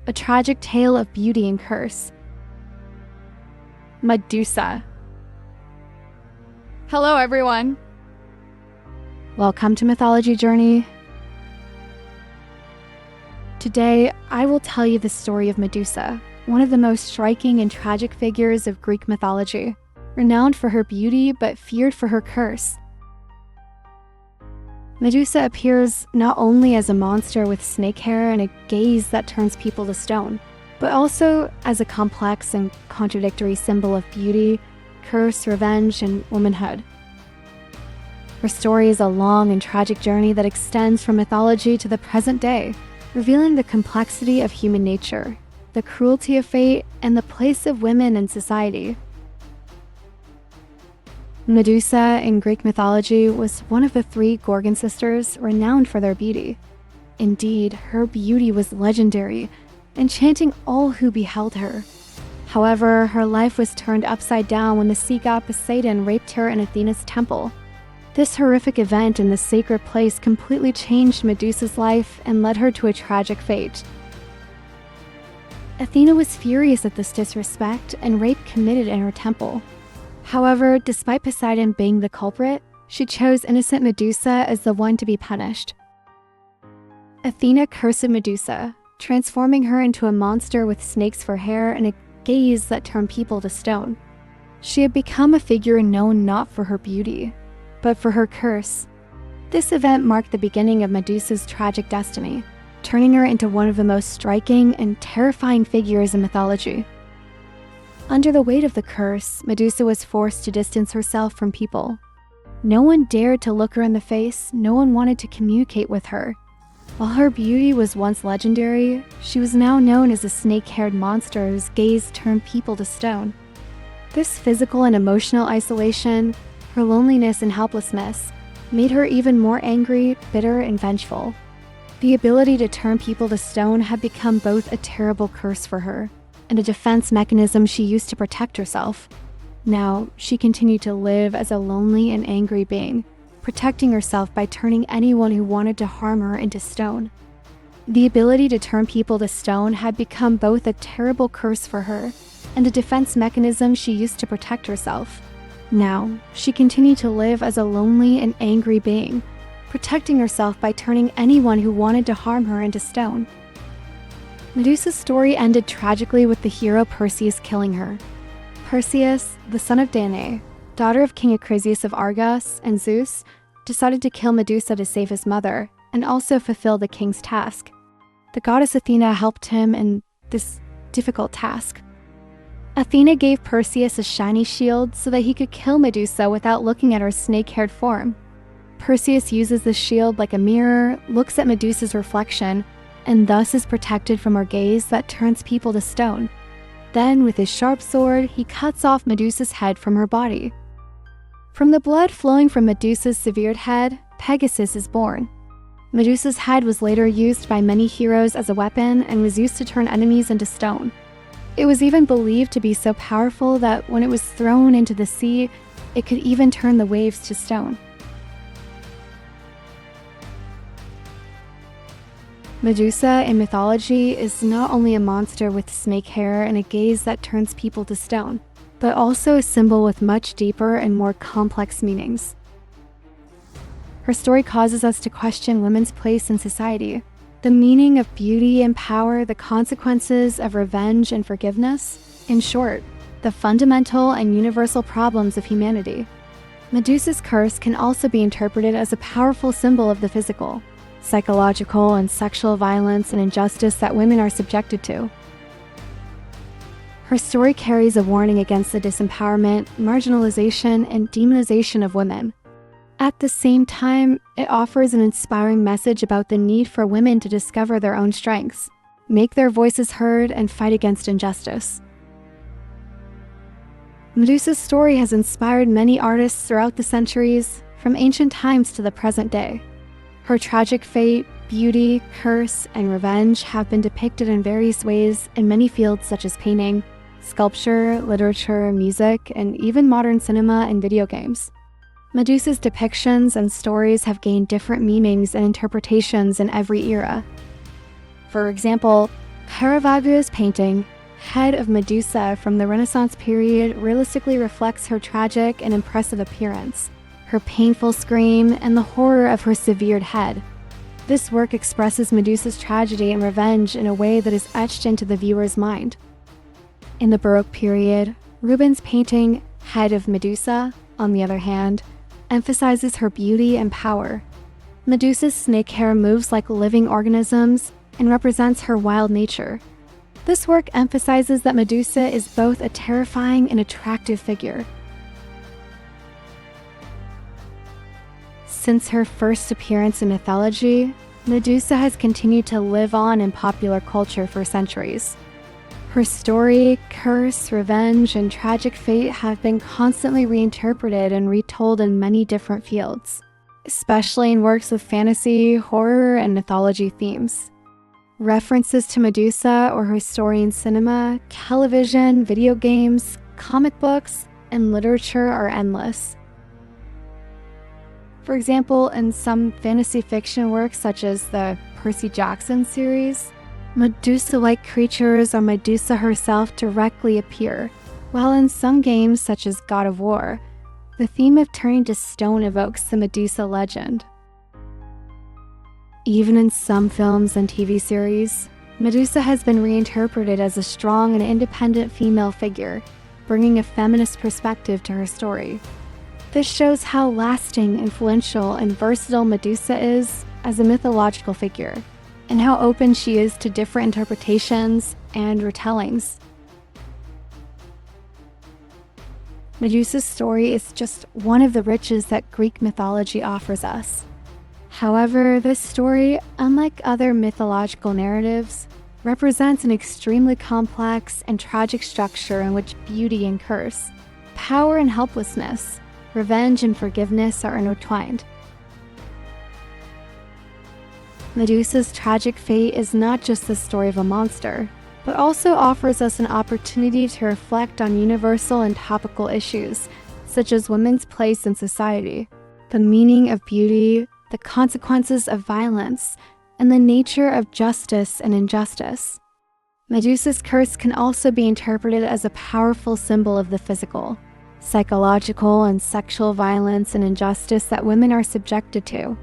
a tragic tale of beauty and curse. Medusa. Hello, everyone. Welcome to Mythology Journey. Today, I will tell you the story of Medusa, one of the most striking and tragic figures of Greek mythology, renowned for her beauty but feared for her curse. Medusa appears not only as a monster with snake hair and a gaze that turns people to stone, but also as a complex and contradictory symbol of beauty, curse, revenge, and womanhood. Her story is a long and tragic journey that extends from mythology to the present day, revealing the complexity of human nature, the cruelty of fate, and the place of women in society. Medusa in Greek mythology was one of the three Gorgon sisters renowned for their beauty. Indeed, her beauty was legendary, enchanting all who beheld her. However, her life was turned upside down when the sea god Poseidon raped her in Athena's temple. This horrific event in the sacred place completely changed Medusa's life and led her to a tragic fate. Athena was furious at this disrespect and rape committed in her temple. However, despite Poseidon being the culprit, she chose innocent Medusa as the one to be punished. Athena cursed Medusa, transforming her into a monster with snakes for hair and a gaze that turned people to stone. She had become a figure known not for her beauty, but for her curse. This event marked the beginning of Medusa's tragic destiny, turning her into one of the most striking and terrifying figures in mythology. Under the weight of the curse, Medusa was forced to distance herself from people. No one dared to look her in the face, no one wanted to communicate with her. While her beauty was once legendary, she was now known as a snake-haired monster whose gaze turned people to stone. This physical and emotional isolation, her loneliness and helplessness, made her even more angry, bitter, and vengeful. The ability to turn people to stone had become both a terrible curse for her and a defense mechanism she used to protect herself. Now, she continued to live as a lonely and angry being, protecting herself by turning anyone who wanted to harm her into stone. The ability to turn people to stone had become both a terrible curse for her and a defense mechanism she used to protect herself. Now, she continued to live as a lonely and angry being, protecting herself by turning anyone who wanted to harm her into stone. Medusa's story ended tragically with the hero Perseus killing her. Perseus, the son of Danae, daughter of King Acrisius of Argos and Zeus, decided to kill Medusa to save his mother and also fulfill the king's task. The goddess Athena helped him in this difficult task. Athena gave Perseus a shiny shield so that he could kill Medusa without looking at her snake-haired form. Perseus uses the shield like a mirror, looks at Medusa's reflection, and thus is protected from her gaze that turns people to stone. Then, with his sharp sword, he cuts off Medusa's head from her body. From the blood flowing from Medusa's severed head, Pegasus is born. Medusa's head was later used by many heroes as a weapon and was used to turn enemies into stone. It was even believed to be so powerful that when it was thrown into the sea, it could even turn the waves to stone. Medusa in mythology is not only a monster with snake hair and a gaze that turns people to stone, but also a symbol with much deeper and more complex meanings. Her story causes us to question women's place in society, the meaning of beauty and power, the consequences of revenge and forgiveness. In short, the fundamental and universal problems of humanity. Medusa's curse can also be interpreted as a powerful symbol of the physical, psychological, and sexual violence and injustice that women are subjected to. Her story carries a warning against the disempowerment, marginalization, and demonization of women. At the same time, it offers an inspiring message about the need for women to discover their own strengths, make their voices heard, and fight against injustice. Medusa's story has inspired many artists throughout the centuries, from ancient times to the present day. Her tragic fate, beauty, curse, and revenge have been depicted in various ways in many fields such as painting, sculpture, literature, music, and even modern cinema and video games. Medusa's depictions and stories have gained different meanings and interpretations in every era. For example, Caravaggio's painting, Head of Medusa from the Renaissance period, realistically reflects her tragic and impressive appearance, her painful scream, and the horror of her severed head. This work expresses Medusa's tragedy and revenge in a way that is etched into the viewer's mind. In the Baroque period, Rubens' painting, Head of Medusa, on the other hand, emphasizes her beauty and power. Medusa's snake hair moves like living organisms and represents her wild nature. This work emphasizes that Medusa is both a terrifying and attractive figure. Since her first appearance in mythology, Medusa has continued to live on in popular culture for centuries. Her story, curse, revenge, and tragic fate have been constantly reinterpreted and retold in many different fields, especially in works with fantasy, horror, and mythology themes. References to Medusa or her story in cinema, television, video games, comic books, and literature are endless. For example, in some fantasy fiction works such as the Percy Jackson series, Medusa-like creatures or Medusa herself directly appear, while in some games such as God of War, the theme of turning to stone evokes the Medusa legend. Even in some films and TV series, Medusa has been reinterpreted as a strong and independent female figure, bringing a feminist perspective to her story. This shows how lasting, influential, and versatile Medusa is as a mythological figure, and how open she is to different interpretations and retellings. Medusa's story is just one of the riches that Greek mythology offers us. However, this story, unlike other mythological narratives, represents an extremely complex and tragic structure in which beauty and curse, power and helplessness, revenge and forgiveness are intertwined. Medusa's tragic fate is not just the story of a monster, but also offers us an opportunity to reflect on universal and topical issues, such as women's place in society, the meaning of beauty, the consequences of violence, and the nature of justice and injustice. Medusa's curse can also be interpreted as a powerful symbol of the physical, psychological, and sexual violence and injustice that women are subjected to.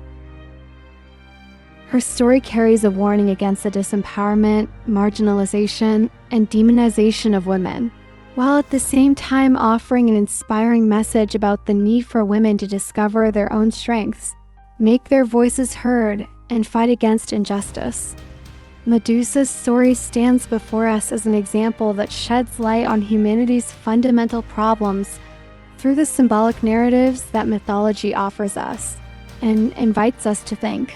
Her story carries a warning against the disempowerment, marginalization, and demonization of women, while at the same time offering an inspiring message about the need for women to discover their own strengths, make their voices heard, and fight against injustice. Medusa's story stands before us as an example that sheds light on humanity's fundamental problems through the symbolic narratives that mythology offers us, and invites us to think.